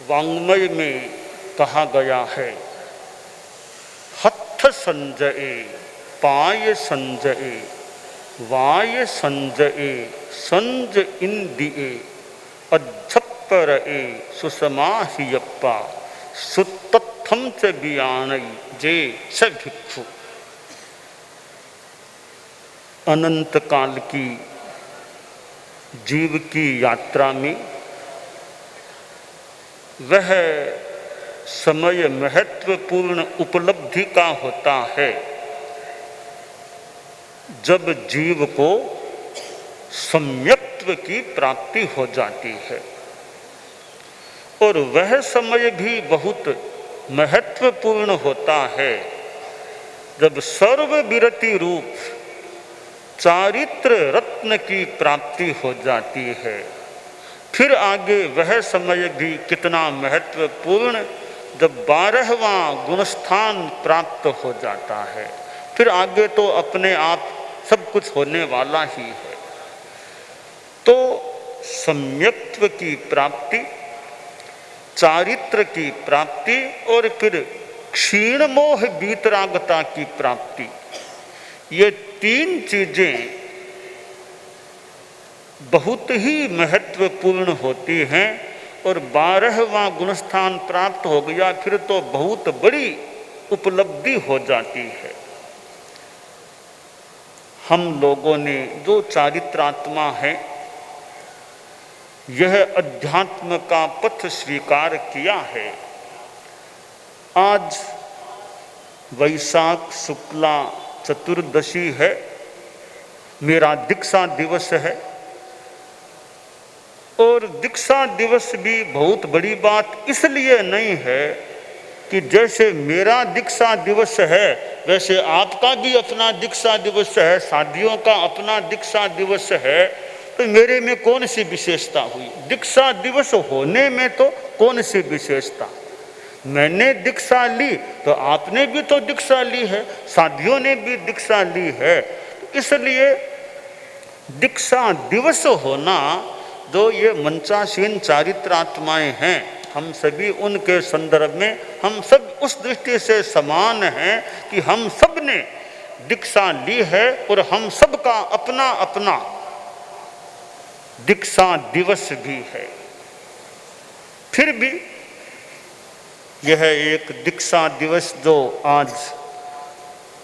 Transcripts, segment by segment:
वाङ्मय में कहा गया है, हथ संजये पाय संजये वाय संजये संज इंदिये अध्यपरये सुसमाहियप्पा सुतत्थम च बियाणई जे स भिक्षु। अनंत काल की जीव की यात्रा में वह समय महत्वपूर्ण उपलब्धि का होता है जब जीव को सम्यक्त्व की प्राप्ति हो जाती है, और वह समय भी बहुत महत्वपूर्ण होता है जब सर्वविरति रूप चारित्र रत्न की प्राप्ति हो जाती है। फिर आगे वह समय भी कितना महत्वपूर्ण जब 12वां गुणस्थान प्राप्त हो जाता है। फिर आगे तो अपने आप सब कुछ होने वाला ही है। तो सम्यक्त्व की प्राप्ति, चारित्र की प्राप्ति और फिर क्षीण मोह बीतरागता की प्राप्ति, ये 3 चीजें बहुत ही महत्वपूर्ण होती हैं। और 12वां गुणस्थान प्राप्त हो गया फिर तो बहुत बड़ी उपलब्धि हो जाती है। हम लोगों ने जो चारित्रात्मा है, यह अध्यात्म का पथ स्वीकार किया है। आज वैशाख शुक्ला चतुर्दशी है, मेरा दीक्षा दिवस है। और दीक्षा दिवस भी बहुत बड़ी बात इसलिए नहीं है कि जैसे मेरा दीक्षा दिवस है वैसे आपका भी अपना दीक्षा दिवस है, शादियों का अपना दीक्षा दिवस है, तो मेरे में कौन सी विशेषता हुई? दीक्षा दिवस होने में तो कौन सी विशेषता? मैंने दीक्षा ली तो आपने भी तो दीक्षा ली है, शादियों ने भी दीक्षा ली है। तो इसलिए दीक्षा दिवस होना, जो ये मंचासीन चारित्रात्माएं हैं, हम सभी उनके संदर्भ में हम सब उस दृष्टि से समान हैं कि हम सब ने दीक्षा ली है और हम सब का अपना अपना दीक्षा दिवस भी है। फिर भी यह एक दीक्षा दिवस जो आज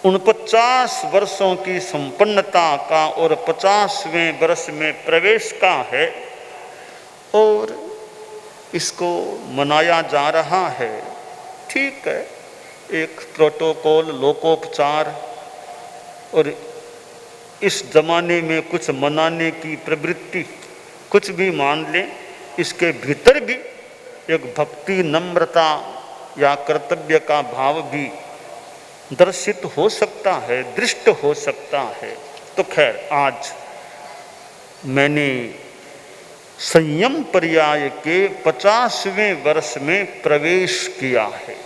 49 वर्षों की संपन्नता का और 50वें वर्ष में प्रवेश का है, और इसको मनाया जा रहा है। ठीक है, एक प्रोटोकॉल, लोकोपचार, और इस जमाने में कुछ मनाने की प्रवृत्ति, कुछ भी मान लें, इसके भीतर भी एक भक्ति, नम्रता या कर्तव्य का भाव भी दर्शित हो सकता है, दृष्ट हो सकता है। तो खैर, आज मैंने संयम पर्याय के 50वें वर्ष में प्रवेश किया है,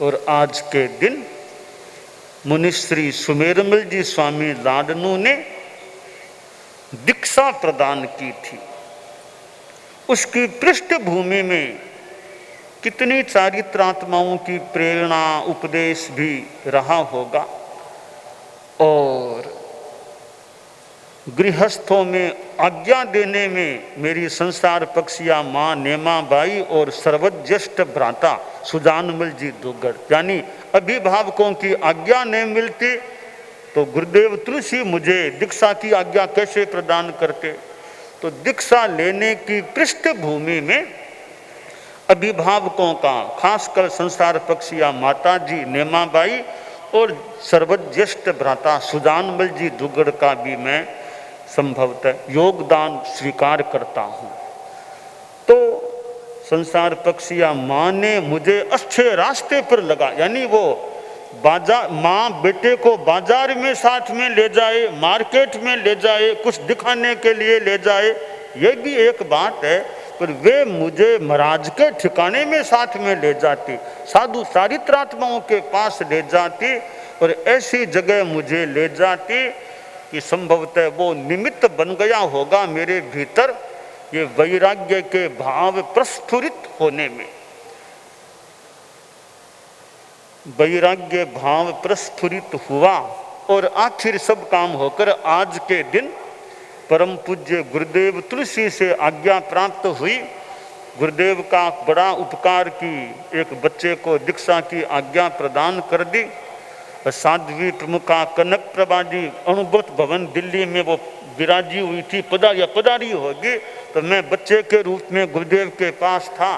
और आज के दिन मुनिश्री सुमेरमल जी स्वामी लाडनू ने दीक्षा प्रदान की थी। उसकी पृष्ठभूमि में कितनी चारित्रात्माओं की प्रेरणा, उपदेश भी रहा होगा। और गृहस्थों में आज्ञा देने में मेरी संसार पक्षिया माँ नेमाबाई और सर्वज्येष्ठ भ्राता सुजानमल जी दुग्गड़, यानी अभिभावकों की आज्ञा नहीं मिलती तो गुरुदेव तुलसी मुझे दीक्षा की आज्ञा कैसे प्रदान करते। तो दीक्षा लेने की पृष्ठभूमि में अभिभावकों का, खासकर संसार पक्षिया माता जी नेमाबाई और सर्वज्येष्ठ भ्राता सुजानमल जी दुग्गड़ का भी मैं संभवतः योगदान स्वीकार करता हूँ। तो संसार पक्षिया माँ ने मुझे अच्छे रास्ते पर लगा, यानी वो बाजार, माँ बेटे को बाजार में साथ में ले जाए, मार्केट में ले जाए, कुछ दिखाने के लिए ले जाए, ये भी एक बात है, पर वे मुझे महाराज के ठिकाने में साथ में ले जाती, साधु चारित्रात्माओं के पास ले जाती, और ऐसी जगह मुझे ले जाती कि संभवतः वो निमित्त बन गया होगा मेरे भीतर ये वैराग्य के भाव प्रस्फुरित होने में, वैराग्य भाव प्रस्फुरित हुआ और आखिर सब काम होकर आज के दिन परम पूज्य गुरुदेव तुलसी से आज्ञा प्राप्त हुई। गुरुदेव का बड़ा उपकार की एक बच्चे को दीक्षा की आज्ञा प्रदान कर दी। साध्वी प्रमुखा कनक प्रभा जी अनुभूत भवन दिल्ली में वो विराजी हुई थी, पधारी होगी, तो मैं बच्चे के रूप में गुरुदेव के पास था।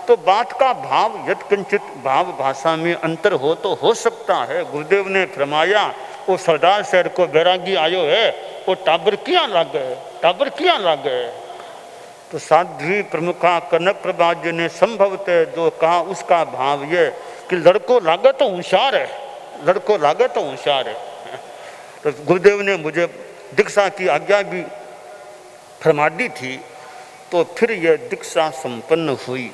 तो बात का भाव यत्किंचित भाव भाषा में अंतर हो तो हो सकता है। गुरुदेव ने फरमाया वो सरदार शहर को बैरागी आयो है, वो टाबर क्या लागे। तो साध्वी प्रमुखा कनक प्रभा जी ने संभवतः जो कहा उसका भाव ये कि लड़को लागे तो होशियार है, तो गुरुदेव ने मुझे दीक्षा की आज्ञा भी फरमा दी थी। तो फिर यह दीक्षा संपन्न हुई।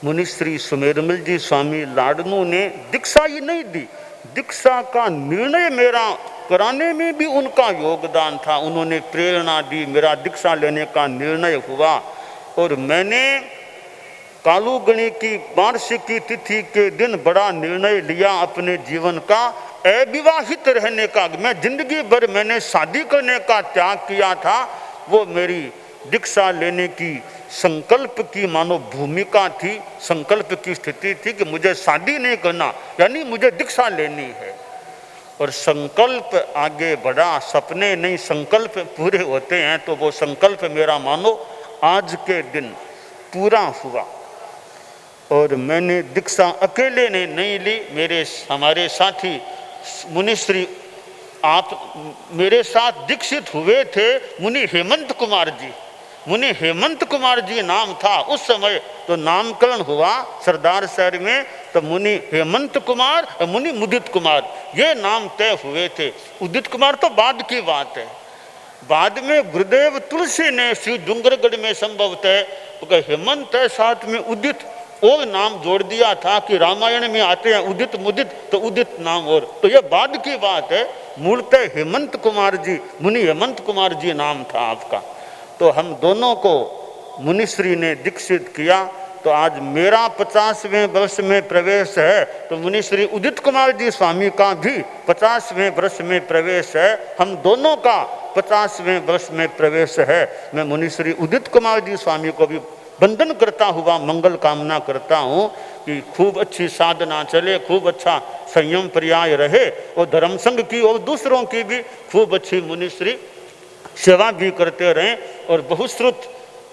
मुनिश्री सुमेरमल जी स्वामी लाडनू ने दीक्षा ही नहीं दी, दीक्षा का निर्णय मेरा कराने में भी उनका योगदान था। उन्होंने प्रेरणा दी, मेरा दीक्षा लेने का निर्णय हुआ। और मैंने कालूगणी की वार्षिकी तिथि के दिन बड़ा निर्णय लिया अपने जीवन का, अविवाहित रहने का। मैं जिंदगी भर मैंने शादी करने का त्याग किया था, वो मेरी दीक्षा लेने की संकल्प की मानो भूमिका थी, संकल्प की स्थिति थी कि मुझे शादी नहीं करना, यानी मुझे दीक्षा लेनी है। और संकल्प आगे बढ़ा, सपने नहीं संकल्प पूरे होते हैं। तो वो संकल्प मेरा मानो आज के दिन पूरा हुआ। और मैंने दीक्षा अकेले ने नहीं ली, हमारे साथी मुनिश्री आप मेरे साथ दीक्षित हुए थे। मुनि हेमंत कुमार जी नाम था उस समय। तो नामकरण हुआ सरदार शहर में, तो मुनि हेमंत कुमार और मुनि मुदित कुमार ये नाम तय हुए थे। उदित कुमार तो बाद की बात है। बाद में गुरुदेव तुलसी ने श्री डूंगरगढ़ में संभवतः हेमंत है साथ में उदित और नाम जोड़ दिया था कि रामायण में आते हैं उदित मुदित, तो उदित नाम और, तो यह बाद की बात है। मूलतः हेमंत कुमार जी, मुनि हेमंत कुमार जी नाम था आपका। तो हम दोनों को मुनिश्री ने दीक्षित किया। तो आज मेरा 50वें वर्ष में प्रवेश है, तो मुनिश्री उदित कुमार जी स्वामी का भी 50वें वर्ष में प्रवेश है। हम दोनों का 50वें वर्ष में प्रवेश है। मैं मुनिश्री उदित कुमार जी स्वामी को भी वंदन करता हुआ मंगल कामना करता हूँ कि खूब अच्छी साधना चले, खूब अच्छा संयम पर्याय रहे और धर्म संघ की और दूसरों की भी खूब अच्छी मुनिश्री सेवा भी करते रहें। और बहुश्रुत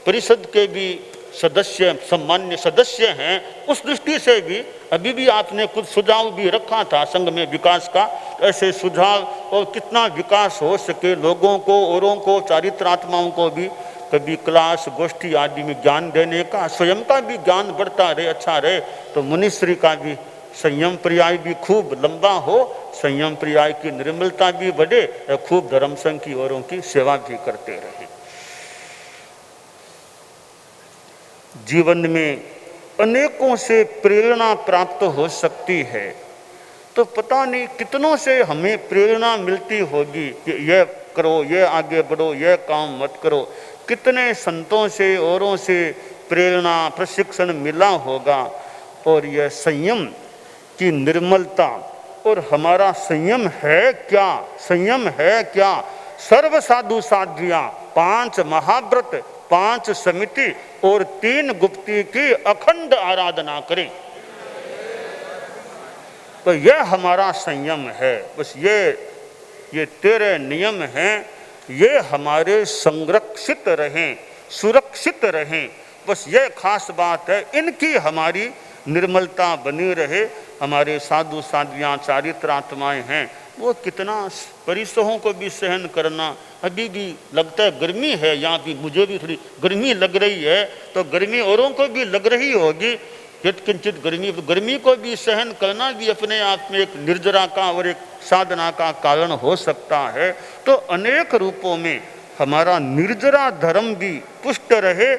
परिषद के भी सदस्य, सम्मान्य सदस्य हैं। उस दृष्टि से भी अभी भी आपने कुछ सुझाव भी रखा था संघ में विकास का, ऐसे सुझाव और कितना विकास हो सके, लोगों को, औरों को, चारित्रात्माओं को भी कभी क्लास गोष्ठी आदि में ज्ञान देने का, स्वयं का भी ज्ञान बढ़ता रहे, अच्छा रहे। तो मुनिश्री का भी संयम पर्याय भी खूब लंबा हो, संयम पर्याय की निर्मलता भी बढ़े, खूब धर्म संघ की औरों की सेवा भी करते रहे। जीवन में अनेकों से प्रेरणा प्राप्त हो सकती है, तो पता नहीं कितनों से हमें प्रेरणा मिलती होगी कि यह करो, यह आगे बढ़ो, यह काम मत करो। कितने संतों से, औरों से प्रेरणा प्रशिक्षण मिला होगा। और यह संयम की निर्मलता, और हमारा संयम है क्या? सर्व साधु साध्वियाँ, 5 महाव्रत, 5 समिति और 3 गुप्ती की अखंड आराधना करें। तो यह हमारा संयम है। बस ये तेरे नियम हैं, ये हमारे संरक्षित रहें, सुरक्षित रहें। बस यह खास बात है, इनकी हमारी निर्मलता बनी रहे। हमारे साधु साध्वियाँ चारित्रात्माएँ हैं, वो कितना परिसहों को भी सहन करना। अभी भी लगता है गर्मी है यहाँ भी, मुझे भी थोड़ी गर्मी लग रही है, तो गर्मी औरों को भी लग रही होगी। यत्किंचित गर्मी को भी सहन करना भी अपने आप में एक निर्जरा का और एक साधना का कारण हो सकता है। तो अनेक रूपों में हमारा निर्जरा धर्म भी पुष्ट रहे।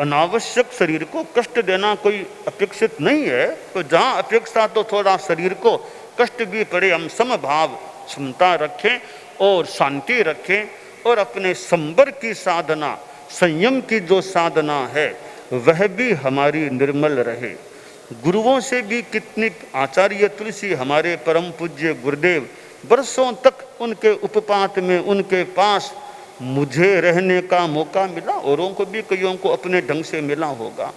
अनावश्यक शरीर को कष्ट देना कोई अपेक्षित नहीं है, तो जहाँ अपेक्षा तो थोड़ा शरीर को कष्ट भी पड़े, हम समभाव क्षमता रखें और शांति रखें और अपने संबर की साधना, संयम की जो साधना है वह भी हमारी निर्मल रहे। गुरुओं से भी कितनी, आचार्य तुलसी हमारे परम पूज्य गुरुदेव, वर्षों तक उनके उपपात में उनके पास मुझे रहने का मौका मिला, औरों को भी कईयों को अपने ढंग से मिला होगा।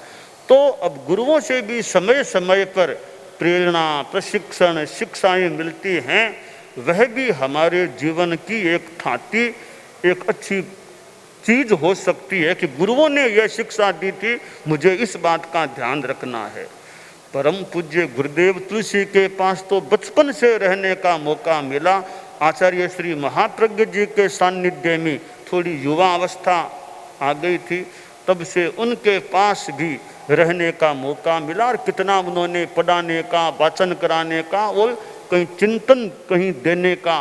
तो अब गुरुओं से भी समय समय पर प्रेरणा, प्रशिक्षण, शिक्षाएं मिलती हैं। वह भी हमारे जीवन की एक थाती, एक अच्छी चीज हो सकती है कि गुरुओं ने यह शिक्षा दी थी, मुझे इस बात का ध्यान रखना है। परम पूज्य गुरुदेव तुलसी के पास तो बचपन से रहने का मौका मिला। आचार्य श्री महाप्रज्ञ जी के सानिध्य में थोड़ी युवा अवस्था आ गई थी, तब से उनके पास भी रहने का मौका मिला और कितना उन्होंने पढ़ाने का, वाचन कराने का और कहीं चिंतन कहीं देने का,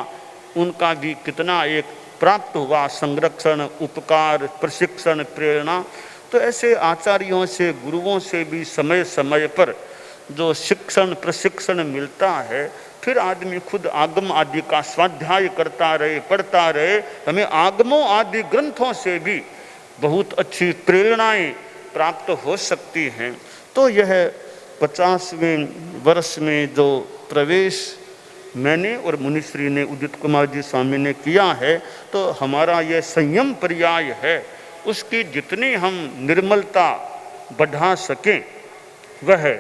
उनका भी कितना एक प्राप्त हुआ संरक्षण, उपकार, प्रशिक्षण, प्रेरणा। तो ऐसे आचार्यों से, गुरुओं से भी समय समय पर जो शिक्षण प्रशिक्षण मिलता है, फिर आदमी खुद आगम आदि का स्वाध्याय करता रहे, पढ़ता रहे। हमें आगमों आदि ग्रंथों से भी बहुत अच्छी प्रेरणाएं प्राप्त हो सकती हैं। तो यह 50वें वर्ष में जो प्रवेश मैंने और मुनिश्री ने, उदित कुमार जी स्वामी ने किया है, तो हमारा यह संयम पर्याय है, उसकी जितनी हम निर्मलता बढ़ा सकें वह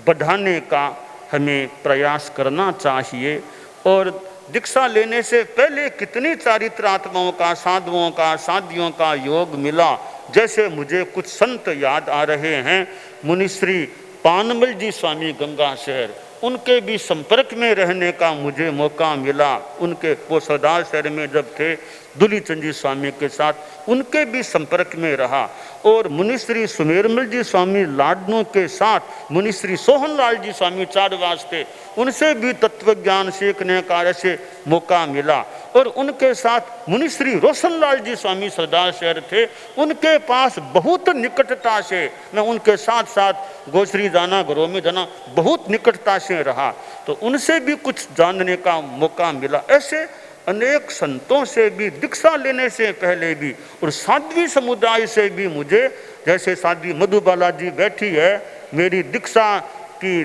बढ़ाने का हमें प्रयास करना चाहिए। और दीक्षा लेने से पहले कितनी चारित्रात्माओं का, साधुओं का, साधियों का योग मिला। जैसे मुझे कुछ संत याद आ रहे हैं, मुनिश्री पानमल जी स्वामी गंगा शहर, उनके भी संपर्क में रहने का मुझे मौका मिला। उनके वो सरदार शहर में जब थे दुलीचंद जी स्वामी के साथ, उनके भी संपर्क में रहा। और मुनिश्री सुमेरमल जी स्वामी लाडनों के साथ मुनिश्री सोहनलाल जी स्वामी चारवास थे, उनसे भी तत्व ज्ञान सीखने का ऐसे मौका मिला। और उनके साथ मुनिश्री रोशनलाल जी स्वामी सरदार शहर थे, उनके पास बहुत निकटता से मैं उनके साथ साथ गोश्री जाना, घरों में जाना, बहुत निकटता से रहा, तो उनसे भी कुछ जानने का मौका मिला। ऐसे अनेक संतों से भी दीक्षा लेने से पहले भी, और साध्वी समुदाय से भी मुझे, जैसे साध्वी मधुबाला जी बैठी है मेरी दीक्षा की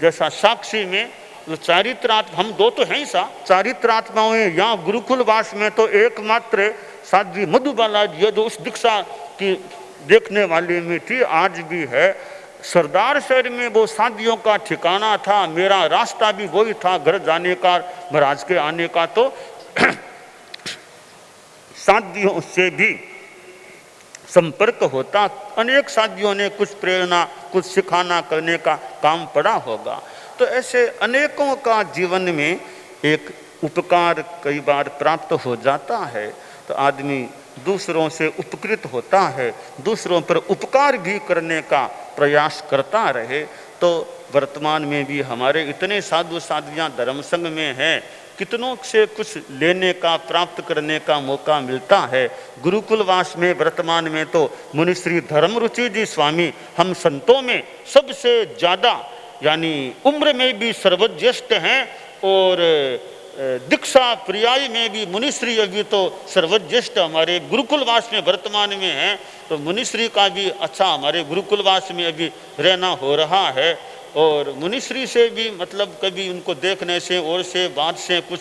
जैसा साक्षी में, जो चारित्रात्मा, हम दो तो हैं ही सा चारित्रात्माओं, यहाँ गुरुकुलवास में तो एकमात्र साध्वी मधुबाला जी है जो उस दीक्षा की देखने वाली में थी, आज भी है। सरदार शहर में वो साधियों का ठिकाना था, मेरा रास्ता भी वही था घर जाने का, महाराज के आने का। तो साधियों से भी संपर्क होता, अनेक साधियों ने कुछ प्रेरणा, कुछ सिखाना करने का काम पड़ा होगा। तो ऐसे अनेकों का जीवन में एक उपकार कई बार प्राप्त हो जाता है, तो आदमी दूसरों से उपकृत होता है, दूसरों पर उपकार भी करने का प्रयास करता रहे। तो वर्तमान में भी हमारे इतने साधु साधियाँ धर्म संघ में हैं, कितनों से कुछ लेने का, प्राप्त करने का मौका मिलता है। गुरुकुलवास में वर्तमान में तो मुनिश्री धर्मरुचि जी स्वामी हम संतों में सबसे ज़्यादा, यानी उम्र में भी सर्वज्येष्ठ हैं, और दीक्षा पर्याय में भी मुनिश्री अभी तो सर्वज्येष्ठ हमारे गुरुकुलवास में वर्तमान में हैं। तो मुनिश्री का भी अच्छा हमारे गुरुकुलवास में अभी रहना हो रहा है। और मुनिश्री से भी मतलब कभी उनको देखने से और से बात से कुछ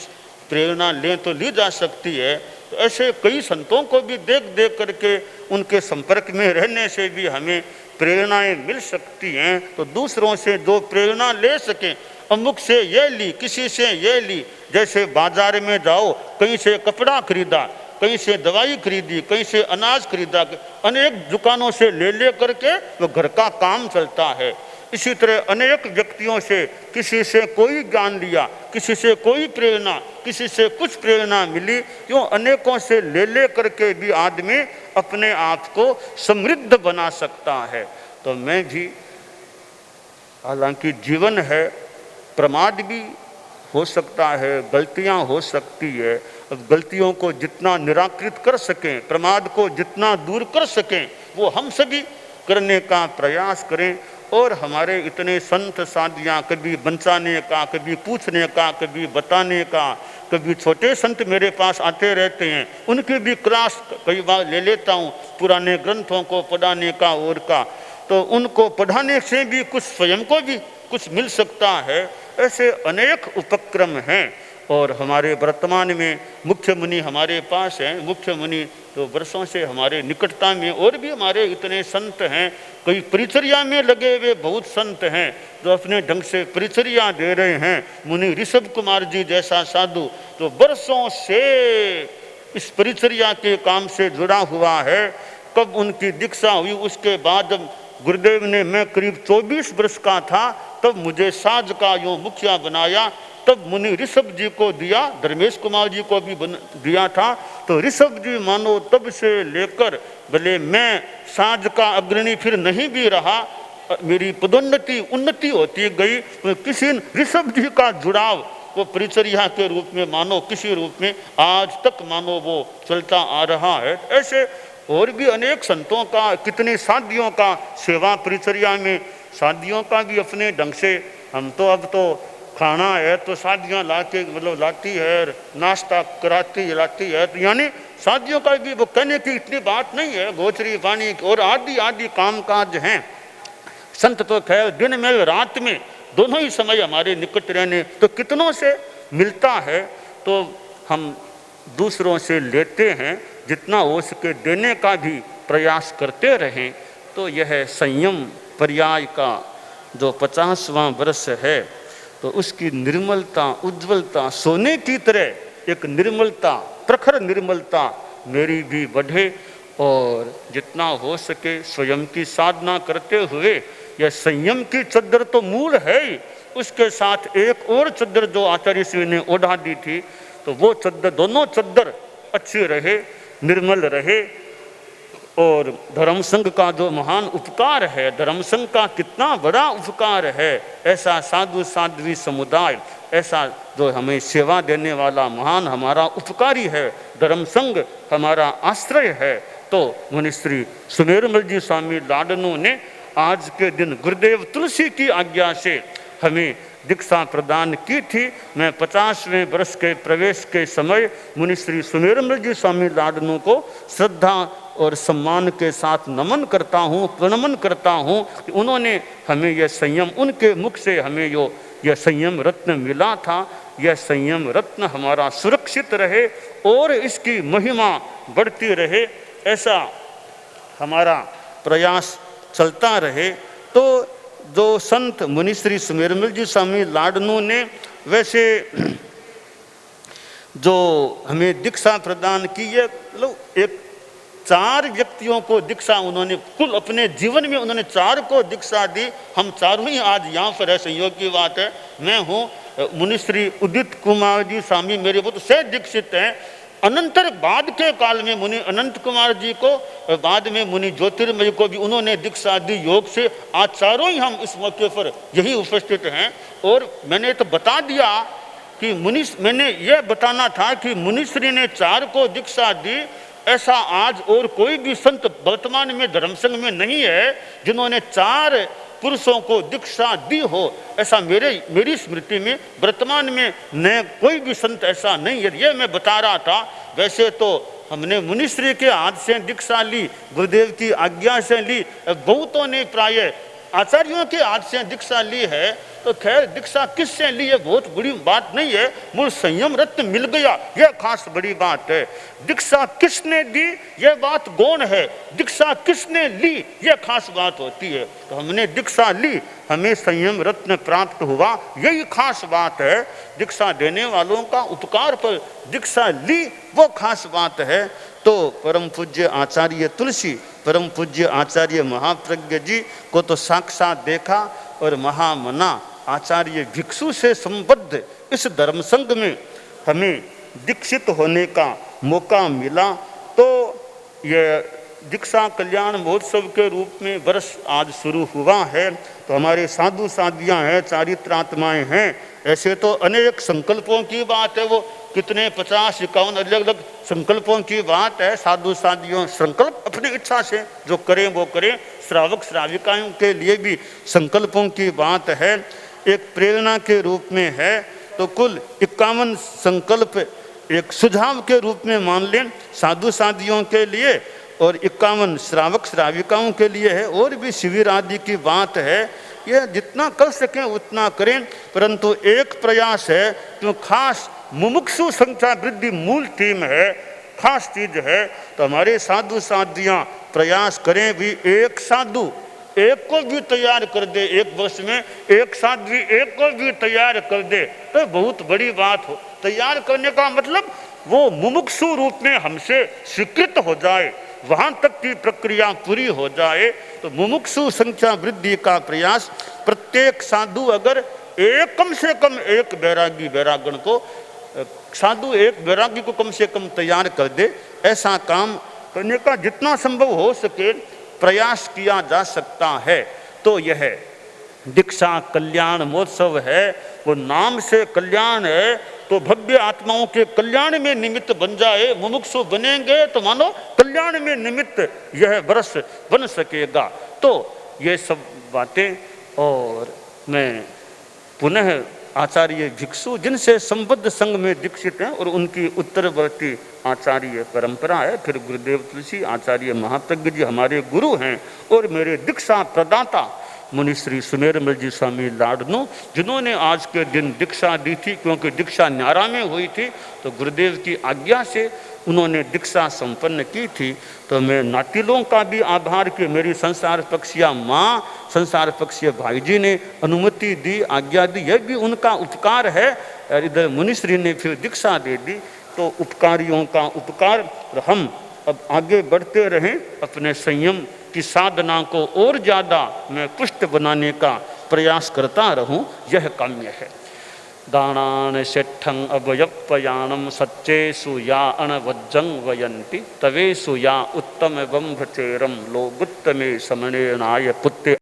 प्रेरणा लें तो ली जा सकती है। तो ऐसे कई संतों को भी देख देख करके उनके संपर्क में रहने से भी हमें प्रेरणाएं मिल सकती हैं। तो दूसरों से जो प्रेरणा ले सकें, अमुक से ये ली, किसी से ये ली, जैसे बाजार में जाओ, कहीं से कपड़ा खरीदा, कहीं से दवाई खरीदी, कहीं से अनाज खरीदा, अनेक दुकानों से ले करके वो घर का काम चलता है। इसी तरह अनेक व्यक्तियों से, किसी से कोई ज्ञान लिया, किसी से कोई प्रेरणा, किसी से कुछ प्रेरणा मिली, यूँ अनेकों से ले करके भी आदमी अपने आप को समृद्ध बना सकता है। तो मैं भी, हालांकि जीवन है, प्रमाद भी हो सकता है, गलतियां हो सकती है, गलतियों को जितना निराकृत कर सकें, प्रमाद को जितना दूर कर सकें, वो हम सभी करने का प्रयास करें। और हमारे इतने संत साधियाँ, कभी बंचाने का, कभी पूछने का, कभी बताने का, कभी छोटे संत मेरे पास आते रहते हैं, उनकी भी क्लास कई बार ले लेता हूँ पुराने ग्रंथों को पढ़ाने का और का। तो उनको पढ़ाने से भी कुछ स्वयं को भी कुछ मिल सकता है। ऐसे अनेक उपक्रम हैं। और हमारे वर्तमान में मुख्य मुनि हमारे पास हैं। मुख्य मुनि तो वर्षों से हमारे निकटता में, और भी हमारे इतने संत हैं, कई परिचर्या में लगे हुए बहुत संत हैं जो अपने ढंग से परिचर्या दे रहे हैं। मुनि ऋषभ कुमार जी जैसा साधु तो वर्षों से इस परिचर्या के काम से जुड़ा हुआ है। कब उनकी दीक्षा हुई, उसके बाद जब गुरुदेव ने, मैं करीब 24 वर्ष का था, तब मुझे साज का यूँ मुखिया बनाया। तब मुनि ऋषभ जी को दिया, धर्मेश कुमार जी को भी दिया था। तो ऋषभ जी मानो तब से लेकर, भले मैं साज का अग्रणी फिर नहीं भी रहा, मेरी पदोन्नति उन्नति होती गई, तो किसी ऋषभ जी का जुड़ाव वो परिचर्या के रूप में मानो किसी रूप में आज तक मानो वो चलता आ रहा है। ऐसे और भी अनेक संतों का, कितने साधियों का सेवा परिचर्या में, साधियों का भी अपने ढंग से। हम तो अब तो खाना है तो शादियाँ ला के मतलब लाती है, नाश्ता कराती लाती है, तो यानी शादियों का भी वो कहने की इतनी बात नहीं है। गोचरी पानी और आदि आदि काम काज हैं। संत तो खैर दिन में रात में दोनों ही समय हमारे निकट रहने, तो कितनों से मिलता है। तो हम दूसरों से लेते हैं, जितना हो सके देने का भी प्रयास करते रहें। तो यह संयम पर्याय का जो 50वां वर्ष है, तो उसकी निर्मलता, उज्ज्वलता, सोने की तरह एक निर्मलता, प्रखर निर्मलता मेरी भी बढ़े। और जितना हो सके स्वयं की साधना करते हुए, यह संयम की चद्दर तो मूल है ही, उसके साथ एक और चद्दर जो आचार्य श्री ने ओढ़ा दी थी, तो वो चद्दर, दोनों चद्दर अच्छी रहे, निर्मल रहे। और धर्म संघ का जो महान उपकार है, धर्म संघ का कितना बड़ा उपकार है, ऐसा साधु साध्वी समुदाय, ऐसा जो हमें सेवा देने वाला महान हमारा उपकारी है, धर्म संघ हमारा आश्रय है। तो मुनिश्री सुमेरमल जी स्वामी लाडनू ने आज के दिन गुरुदेव तुलसी की आज्ञा से हमें दीक्षा प्रदान की थी। मैं 50वें वर्ष के प्रवेश के समय मुनिश्री सुमेरमल जी स्वामी लाडनू को श्रद्धा और सम्मान के साथ नमन करता हूँ, प्रणमन करता हूँ कि उन्होंने हमें यह संयम, उनके मुख से हमें यह संयम रत्न मिला था। यह संयम रत्न हमारा सुरक्षित रहे और इसकी महिमा बढ़ती रहे, ऐसा हमारा प्रयास चलता रहे। तो जो संत मुनिश्री सुमेरमल जी स्वामी लाडनू ने वैसे जो हमें दीक्षा प्रदान की है, एक 4 व्यक्तियों को दीक्षा उन्होंने कुल अपने जीवन में उन्होंने 4 को दीक्षा दी। हम चारों ही आज यहाँ पर है, संयोग की बात है। मैं हूँ मुनिश्री उदित कुमार जी स्वामी, मेरे बहुत से दीक्षित हैं। अनंतर बाद के काल में मुनि अनंत कुमार जी को, बाद में मुनि ज्योतिर्मय को भी उन्होंने दीक्षा दी योग से। आज चारों ही हम इस मौके पर यही उपस्थित हैं। और मैंने तो बता दिया कि मैंने यह बताना था कि मुनिश्री ने 4 को दीक्षा दी, ऐसा आज और कोई भी संत वर्तमान में धर्म संघ में नहीं है जिन्होंने 4 पुरुषों को दीक्षा दी हो। ऐसा मेरी स्मृति में वर्तमान में न कोई भी संत ऐसा नहीं है। ये मैं बता रहा था। वैसे तो हमने मुनिश्री के हाथ से दीक्षा ली, गुरुदेव की आज्ञा से ली, बहुतों ने प्राय आचार्यों के हाथ से दीक्षा ली है। तो खैर दीक्षा किससे ली है बहुत बड़ी बात नहीं है, मूल संयम रत्न मिल गया, यह खास बड़ी बात है। दीक्षा किसने दी यह बात गौण है, दीक्षा किसने ली यह खास बात होती है। तो हमने दीक्षा ली, हमें संयम रत्न प्राप्त हुआ, यही खास बात है। दीक्षा देने वालों का उपकार पर दीक्षा ली वो खास बात है। तो परम पूज्य आचार्य तुलसी, परम पूज्य आचार्य महाप्रज्ञ जी को तो साक्षात देखा और महामना आचार्य भिक्षु से संबद्ध इस धर्म संघ में हमें दीक्षित होने का मौका मिला। तो यह दीक्षा कल्याण महोत्सव के रूप में वर्ष आज शुरू हुआ है। तो हमारे साधु साधियाँ हैं, चारित्रात्माएँ हैं। ऐसे तो अनेक संकल्पों की बात है, वो कितने 50-51 अलग अलग संकल्पों की बात है। साधु साधियों संकल्प अपनी इच्छा से जो करें वो करें, श्रावक श्राविकाओं के लिए भी संकल्पों की बात है, एक प्रेरणा के रूप में है। तो कुल 51 संकल्प एक सुझाव के रूप में मान लें साधु साधियों के लिए, और 51 श्रावक श्राविकाओं के लिए है, और भी शिविर आदि की बात है। यह जितना कर सकें उतना करें, परंतु एक प्रयास है, जो खास मुमुक्षु संख्या वृद्धि मूल थीम है, खास चीज है। तो हमारे साधु साधियाँ प्रयास करें भी, एक साधु एक को भी तैयार कर दे, एक वर्ष में एक साध्वी एक को भी तैयार कर दे, तो बहुत बड़ी बात हो। तैयार करने का मतलब वो मुमुक्षु रूप में हमसे स्वीकृत हो जाए, वहाँ तक की प्रक्रिया पूरी हो जाए। तो मुमुक्षु संख्या वृद्धि का प्रयास, प्रत्येक साधु अगर एक कम से कम एक बैरागी बैरागण को, साधु एक बैरागी को कम से कम तैयार कर दे, ऐसा काम करने का जितना संभव हो सके प्रयास किया जा सकता है। तो यह दीक्षा कल्याण महोत्सव है, वो नाम से कल्याण है, तो भव्य आत्माओं के कल्याण में निमित्त बन जाए, मुमुक्षु बनेंगे तो मानो कल्याण में निमित्त यह वर्ष बन सकेगा। तो ये सब बातें, और मैं पुनः आचार्य भिक्षु जिनसे संबद्ध संघ में दीक्षित हैं और उनकी उत्तरवर्ती आचार्य परंपरा है, फिर गुरुदेव तुलसी आचार्य महाप्रज्ञ जी हमारे गुरु हैं, और मेरे दीक्षा प्रदाता मुनि श्री सुमेरमल जी स्वामी लाडनू, जिन्होंने आज के दिन दीक्षा दी थी, क्योंकि दीक्षा न्यारा में हुई थी, तो गुरुदेव की आज्ञा से उन्होंने दीक्षा संपन्न की थी। तो मैं नातिलों का भी आभार कि मेरी संसार पक्षीय माँ, संसार पक्षीय भाई जी ने अनुमति दी, आज्ञा दी, यह भी उनका उपकार है। और इधर मुनिश्री ने फिर दीक्षा दे दी, तो उपकारियों का उपकार। और हम अब आगे बढ़ते रहें, अपने संयम की साधना को और ज़्यादा मैं पुष्ट बनाने का प्रयास करता रहूं, यह काम्य है। दानान शेठं अभयपयाणम सच्चेषु या अणवज्जं वयन्ति तवेषु या उत्तम ब्रह्मचेरम लोगुत्तमे समनेनाय पुत्ते